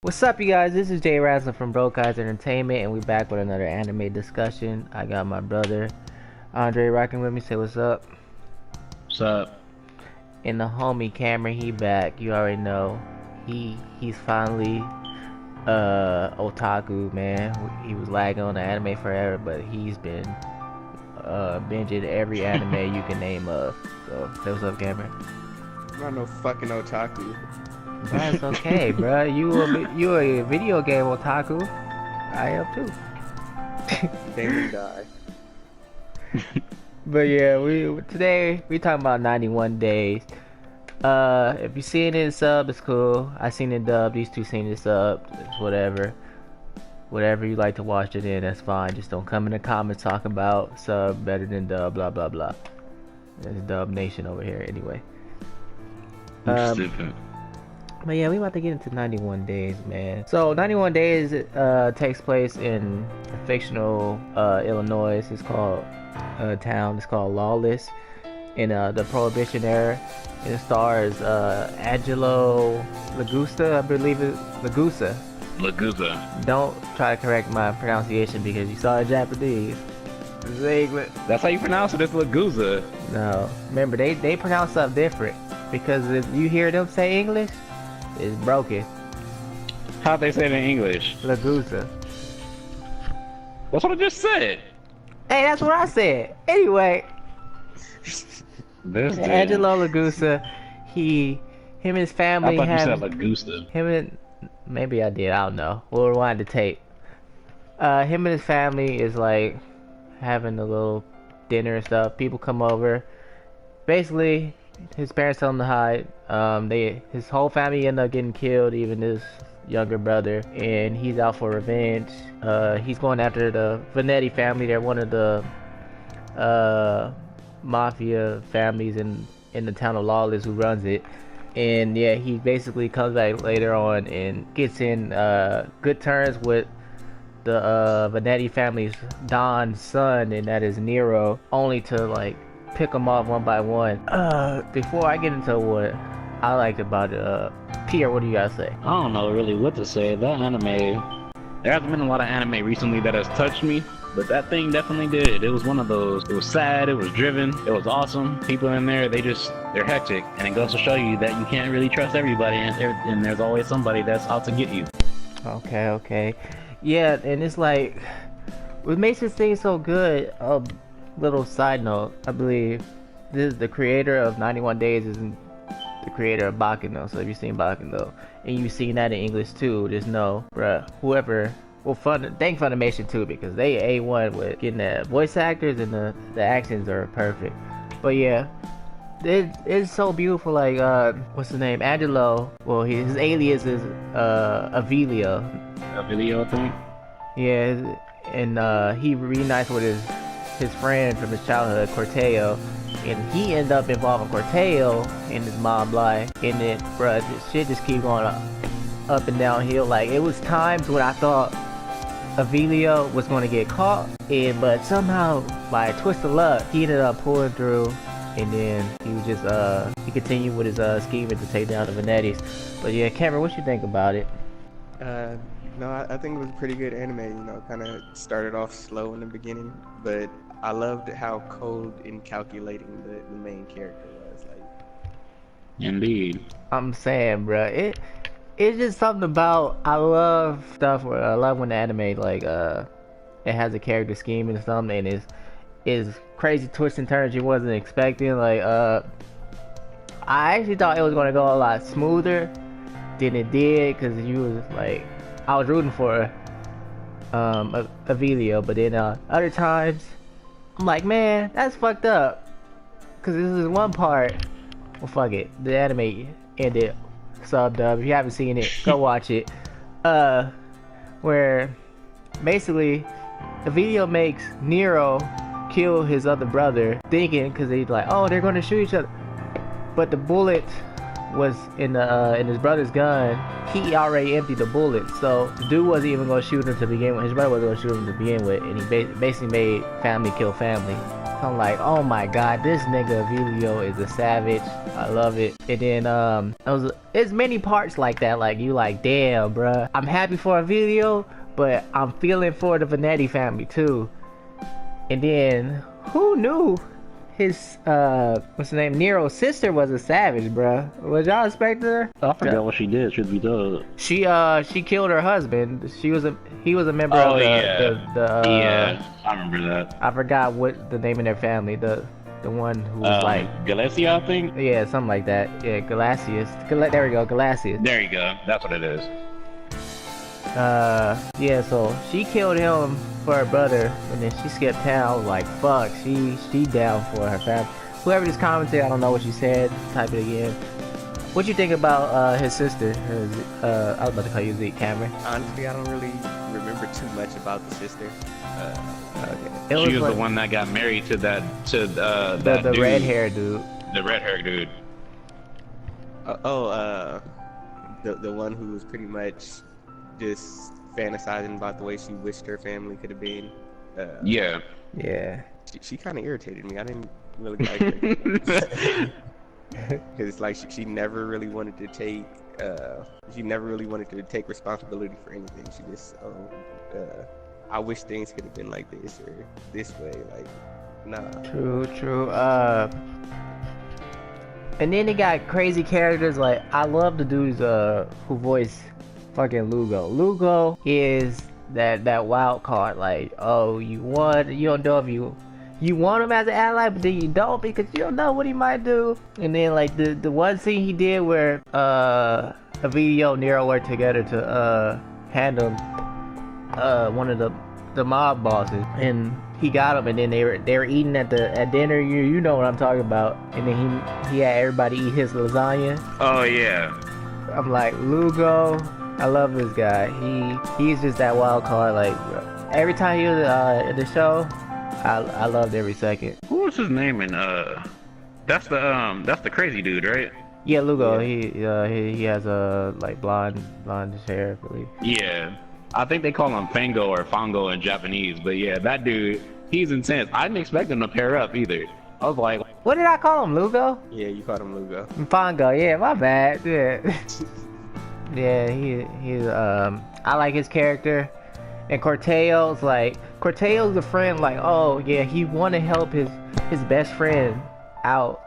What's up, you guys? This is Jay Razzler from Broke Guys Entertainment, and we're back with another anime discussion. I got my brother Andre rocking with me. Say what's up. What's up? And the homie Cameron, he back. You already know. He's finally otaku, man. He was lagging on the anime forever, but he's been binging every anime you can name of. So say what's up, Cameron. I'm not no fucking otaku. That's okay, bro. You a video game otaku. I am too. Damon die. But yeah, today we talking about 91 days. If you seen it in sub, it's cool. I seen it dub. These two seen it sub. It's whatever. Whatever you like to watch it in, that's fine. Just don't come in the comments talking about sub better than dub, blah blah blah. It's Dub Nation over here, anyway. Stupid. But yeah, we about to get into 91 Days, man. So 91 Days takes place in a fictional Illinois. It's called town. It's called Lawless in the Prohibition era. And it stars Angelo Lagusta, I believe it's Lagusa. Lagusa. Don't try to correct my pronunciation because you saw it Japanese. It's English. That's how you pronounce it. It's Lagusa. No, remember they pronounce stuff different because if you hear them say English, it's broken. How'd they say it in English? Lagusa. That's what I just said. Hey, that's what I said. Anyway, This dude. Angelo Lagusa, him and his family I thought have you said Lagusta. him and maybe I did. I don't know. We'll rewind the tape. Him and his family is like having a little dinner and stuff. People come over. Basically, his parents tell him to hide. His whole family end up getting killed, even his younger brother, and he's out for revenge. He's going after the Vanetti family. They're one of the Mafia families in the town of Lawless who runs it. And yeah, he basically comes back later on and gets in good terms with the Vanetti family's Don's son, and that is Nero, only to like pick them off one by one. Before I get into what I liked about it, Pierre, what do you guys say? I don't know really what to say. That anime, there hasn't been a lot of anime recently that has touched me, but that thing definitely did. It was one of those. It was sad, it was driven, it was awesome. People in there, they're hectic, and it goes to show you that you can't really trust everybody, and there's always somebody that's out to get you. Okay. Yeah, and it's like, what makes this thing so good, little side note, I believe this is the creator of 91 Days isn't the creator of Baccano. So if you've seen Baccano and you've seen that in English too, just know, bruh, whoever, well, thank Funimation too, because they A1 with getting the voice actors, and the actions are perfect. But yeah, it's so beautiful. Like what's his name, Angelo, well, his alias is Avilio. Video thing. Yeah, and he reunites with his friend from his childhood, Corteo, and he ended up involving Corteo in his mob life, and it, bruh, this shit just keep going up and downhill. Like, it was times when I thought Avilio was going to get caught, but somehow, by a twist of luck, he ended up pulling through, and then he was just, he continued with his scheming to take down the Vanettis. But yeah, Cameron, what you think about it? No, I think it was a pretty good anime. You know, kind of started off slow in the beginning, but I loved how cold and calculating the main character was. Like, Indeed. I'm saying, bruh, it's just something about, I love stuff where I love when the anime like it has a character scheme and something, and is crazy twists and turns you wasn't expecting. Like I actually thought it was gonna go a lot smoother than it did, because you was like, I was rooting for Avilio, but then other times I'm like, man, that's fucked up, because this is one part. Well, fuck it, the anime ended sub dub. If you haven't seen it, go watch it. Where basically Avilio makes Nero kill his other brother, thinking, because he's like, oh, they're gonna shoot each other, but the bullet was in his brother's gun. He already emptied the bullet, so the dude wasn't even gonna shoot him to begin with. His brother wasn't gonna shoot him to begin with, and he basically made family kill family. I'm like, oh my god, this nigga Avilio is a savage. I love it. And then it's many parts like that. Like you like, damn, bruh. I'm happy for Avilio, but I'm feeling for the Vanetti family too. And then who knew his what's the name? Nero's sister was a savage, bruh. Was y'all expecting her? I forgot what she did. Should be told. She killed her husband. He was a member of the yeah, I remember that. I forgot what the name of their family. The one who was like Galicia, I think. Yeah, something like that. Yeah, Galasius. There we go, Galasius. There you go. That's what it is. Yeah, so she killed him for her brother, and then she skipped town. I was like, fuck, she down for her family. Whoever just commented, I don't know what she said. Type it again. What you think about his sister? I was about to call you Zeke Cameron. Honestly, I don't really remember too much about the sister. Okay. She was the one that got married to that the red hair dude. The red hair dude. The one who was pretty much just fantasizing about the way she wished her family could have been. Yeah. She kind of irritated me. I didn't really like her. Because it's like she never really wanted to take responsibility for anything. She just I wish things could have been like this or this way. Like, nah. True. And then they got crazy characters. Like, I love the dudes who voice fucking Lugo. Lugo is that wild card. Like, oh, you don't know if you want him as an ally, but then you don't because you don't know what he might do. And then like the one scene he did where Avilio and Nero worked together to handle one of the mob bosses, and he got him, and then they were eating at dinner. You know what I'm talking about. And then he had everybody eat his lasagna. Oh yeah. I'm like, Lugo, I love this guy. He's just that wild card. Like every time he was in the show, I loved every second. Who was his name? And that's the crazy dude, right? Yeah, Lugo. Yeah. He has like blondish hair, I believe. Yeah, I think they call him Fango or Fongo in Japanese. But yeah, that dude, he's intense. I didn't expect him to pair up either. I was like, what did I call him? Lugo? Yeah, you called him Lugo. Fongo. Yeah, my bad. Yeah. Yeah, he's I like his character. And Corteo's a friend, like, oh yeah, he want to help his best friend out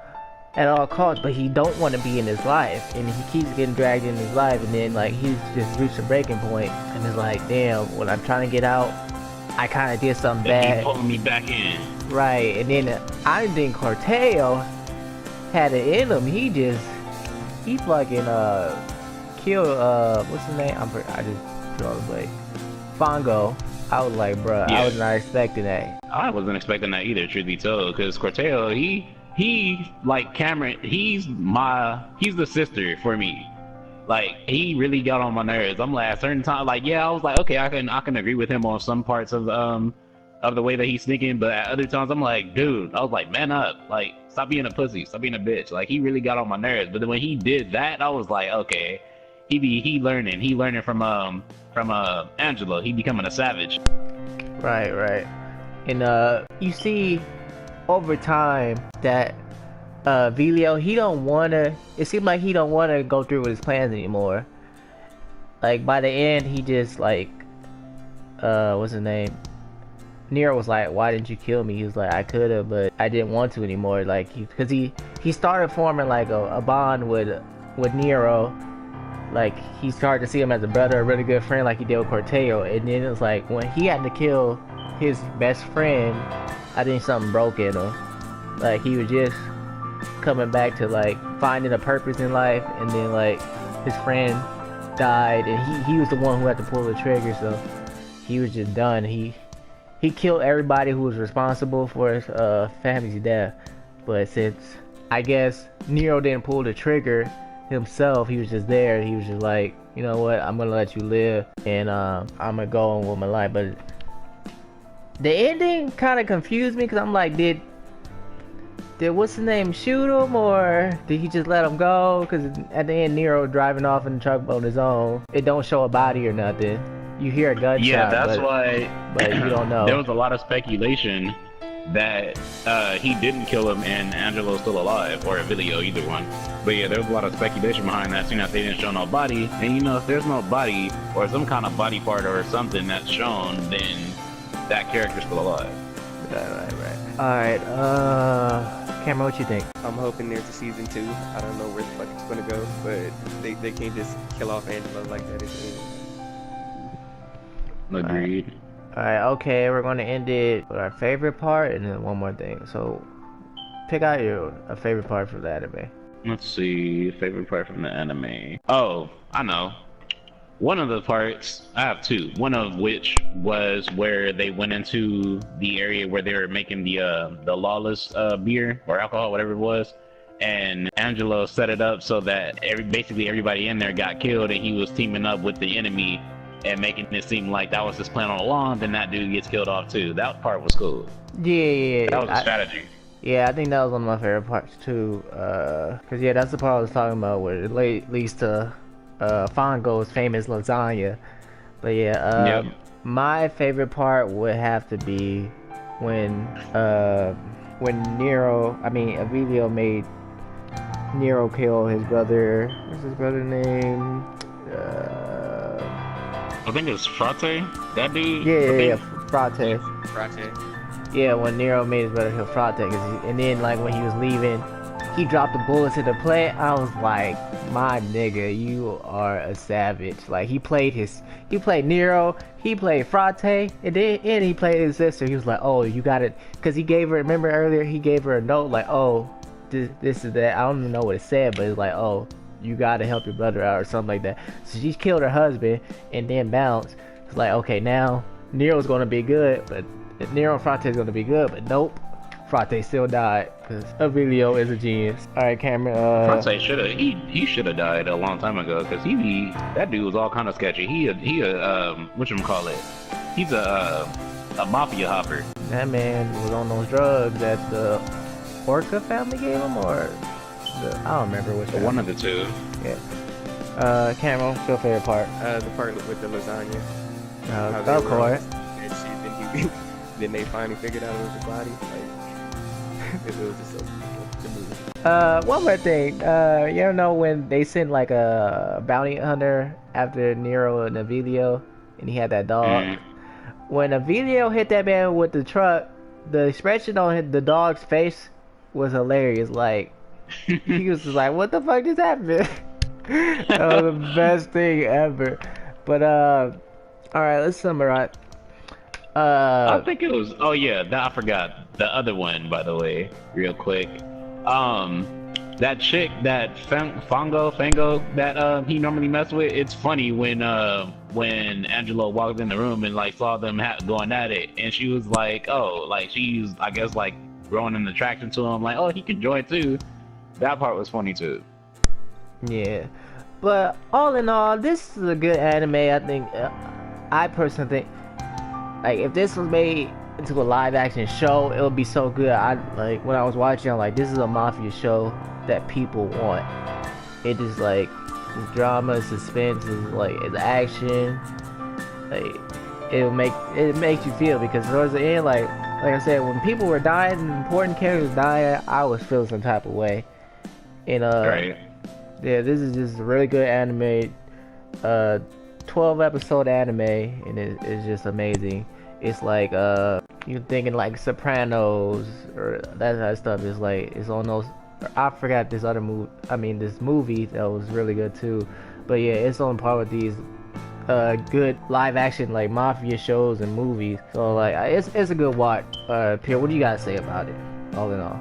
at all costs, but he don't want to be in his life, and he keeps getting dragged in his life, and then like he's just reached a breaking point, and it's like, damn, when I'm trying to get out, I kind of did something bad. He pulling me back in. Right, and then I think Corteo had it in him. He fucking killed what's his name? I just draw the blank. Fongo. I was like, bruh, yeah. I was not expecting that. I wasn't expecting that either, truth be told, because Corteo, he like Cameron, he's the sister for me. Like, he really got on my nerves. I'm like, at certain time, like, yeah, I was like, okay, I can agree with him on some parts of the way that he's thinking, but at other times, I'm like, dude, I was like, man up, like, stop being a pussy, stop being a bitch. Like, he really got on my nerves. But then when he did that, I was like, okay, he learning from Angelo. He becoming a savage. Right. And you see over time that Vilio, it seems like he don't wanna go through with his plans anymore. Like by the end, he just like what's his name? Nero was like, why didn't you kill me? He was like, I could've, but I didn't want to anymore. Like because he started forming like a bond with Nero. Like he started to see him as a brother, a really good friend, like he did with Corteo. And then it was like when he had to kill his best friend, I think something broke in him. Like he was just coming back to like finding a purpose in life, and then like his friend died, and he was the one who had to pull the trigger, so he was just done. He killed everybody who was responsible for his family's death. But since I guess Nero didn't pull the trigger himself, he was just there. He was just like, you know what, I'm gonna let you live, and I'm gonna go on with my life. But the ending kind of confused me, because I'm like, did what's his name shoot him, or did he just let him go? Because at the end, Nero driving off in the truck on his own. It don't show a body or nothing. You hear a gunshot. Yeah, that's why. But you don't know. There was a lot of speculation that he didn't kill him and Angelo's still alive, or Emilio, either one. But yeah, there was a lot of speculation behind that, seeing that they didn't show no body. And you know, if there's no body or some kind of body part or something that's shown, then that character's still alive. Right. Alright, Cameron, what you think? I'm hoping there's a season 2. I don't know where the fuck it's gonna go, but they can't just kill off Angelo like that at the end. Agreed. Alright, okay, we're gonna end it with our favorite part and then one more thing. So, pick out your favorite part for the anime. Let's see, favorite part from the anime. Oh, I know. One of the parts, I have two. One of which was where they went into the area where they were making the lawless beer or alcohol, whatever it was. And Angelo set it up so that basically everybody in there got killed, and he was teaming up with the enemy and making it seem like that was his plan all along. Then that dude gets killed off too. That part was cool. Yeah. That was a strategy. Yeah, I think that was one of my favorite parts too. Cause yeah, that's the part I was talking about where it leads to Fongo's famous lasagna. But yeah, Yep. my favorite part would have to be when Emilio made Nero kill his brother. What's his brother name? I think it's Frate. That dude. Yeah, Frate. Frate. Yeah, when Nero made his brother kill Frate, and then like when he was leaving, he dropped the bullets in the plant. I was like, my nigga, you are a savage. Like he played Nero, he played Frate, and then he played his sister. He was like, oh, you got it, because he gave her. Remember earlier, he gave her a note like, oh, this is that. I don't even know what it said, but it's like, oh, you gotta help your brother out or something like that. So she killed her husband and then bounced. It's like, okay, now Nero's gonna be good, but Nero and Frate's gonna be good, but nope. Frate still died because Emilio is a genius. All right, Cameron. Frate should have he should have died a long time ago, because that dude was all kind of sketchy. He whatchamacallit? He's a mafia hopper. That man was on those drugs that the Orca family gave him, or I don't remember which one. One of the two. Yeah. Cameron, what's your favorite part? The part with the lasagna. Of course. Then they finally figured out it was the body. Like, it was just so the movie. One more thing. You know when they sent like a bounty hunter after Nero and Emilio, and he had that dog. When Emilio hit that man with the truck, the expression on the dog's face was hilarious. Like he was just like, "What the fuck just happened?" That was the best thing ever. But all right, let's summarize. I think it was. Oh yeah, I forgot the other one. By the way, real quick, that chick, that Fango, that he normally messed with. It's funny when Angelo walked in the room and like saw them going at it, and she was like, oh, like she's, I guess, like growing an attraction to him. Like, oh, he can join too. That part was funny too. Yeah, but all in all, this is a good anime. I think. I personally think, like, if this was made into a live action show, it would be so good. Like when I was watching, I'm like, this is a mafia show that people want. It is like it's drama, suspense, it's action. Like it makes you feel, because towards the end, like I said, when people were dying and important characters dying, I was feeling some type of way. And Right. yeah, this is just a really good anime. 12-episode anime, and it's just amazing. It's like you're thinking like Sopranos or that kind of stuff. It's like it's on those. I forgot this other movie. This movie that was really good too. But yeah, it's on par with these good live action like mafia shows and movies. So like it's a good watch. Pierre, what do you guys say about it? All in all,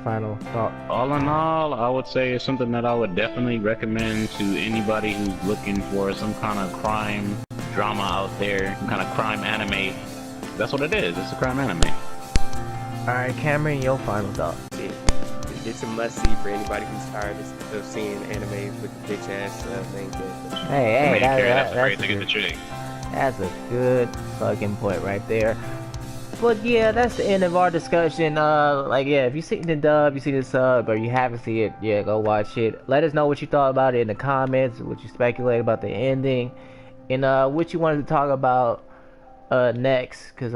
final thought. All in all, I would say it's something that I would definitely recommend to anybody who's looking for some kind of crime drama out there, some kind of crime anime. That's what it is. It's a crime anime. All right, Cameron, your final thought. It's a must-see for anybody who's tired of seeing anime with the bitch-ass main character. Hey, That's afraid to get the chick. That's a good fucking point right there. But yeah, that's the end of our discussion. If you seen the dub, you see the sub, or you haven't seen it, yeah, go watch it. Let us know what you thought about it in the comments, what you speculate about the ending, and what you wanted to talk about next. Cause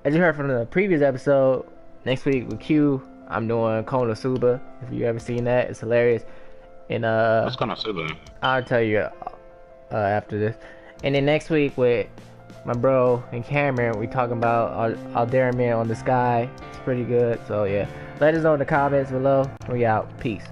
as you heard from the previous episode, next week with Q, I'm doing Konosuba. If you ever seen that, it's hilarious. And What's Konosuba? I'll tell you after this. And then next week with my bro and Cameron, we talking about Alderman on the Sky. It's pretty good. So yeah, let us know in the comments below. We out. Peace.